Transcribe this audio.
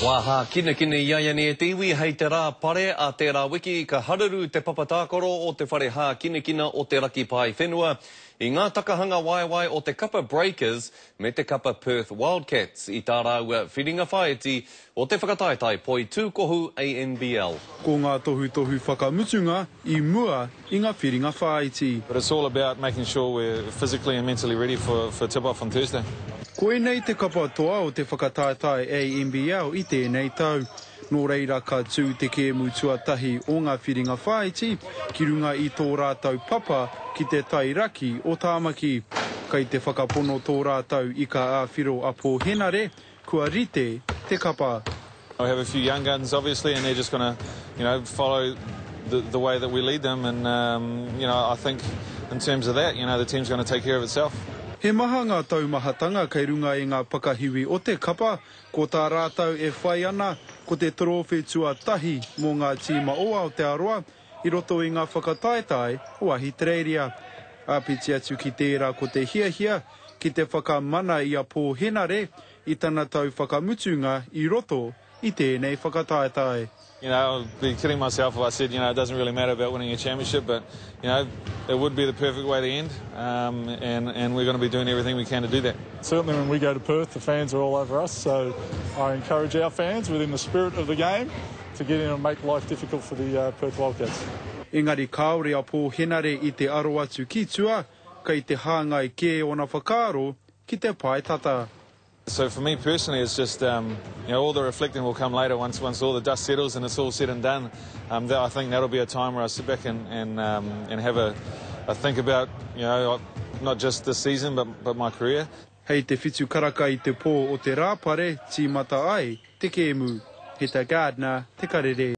Waha, kina iaia ni e te iwi hei te rā pare a te rā wiki ka hararu te papatākoro o te whare hā kina o te raki pai whenua i ngā takahanga waiwai o te kapa Breakers me te kapa Perth Wildcats i tā rau whiringa whaeti o te whakataetai poi tūkohu ANBL. Ko ngā tohu whakamutunga I mua I ngā whiringa whaeti. But it's all about making sure we're physically and mentally ready for tip-off on Thursday. Ko e nei te kapa toa o te whakataetai ANBL I tēnei tau. Nō reira ka tū te kēmu tuatahi o ngā whiringa whaeti ki runga I tō rātau papa ki te tai raki o Tāmaki. Kei te whakapono tō rātau I ka āwhiro a Pōhenare, kua rite te kapa. We have a few young guns, obviously, and they're just going to, follow the way that we lead them. And, I think in terms of that, the team's going to take care of itself. He maha ngā taumahatanga kei runga I ngā pakahiwi o te kapa, ko tā rātau e whai ana, ko te trofe tuatahi mō ngā tīma oa o te aroa, I roto I ngā whakataetai o Ahitereiria. Āpiti atu ki tērā ko te hiahia, ki te whakamana I a Pōhenare, I tana tau whakamutunga I roto I tēnei whakataetai. I'd be kidding myself if I said, it doesn't really matter about winning a championship, but, it would be the perfect way to end, and we're going to be doing everything we can to do that. Certainly when we go to Perth, the fans are all over us, so I encourage our fans, within the spirit of the game, to get in and make life difficult for the Perth Wildcats. Engari kaore a Pōhenare I te aro atu ki tua, kei te hāngai kē ona whakaaro ki te paetata. So for me personally, it's just, all the reflecting will come later once all the dust settles and it's all said and done. I think that'll be a time where I sit back and have a think about, not just this season, but my career. Hei te whitu karaka I te pō o te rāpare, tīmata ai, te kēmu, he te Gardner, te karere.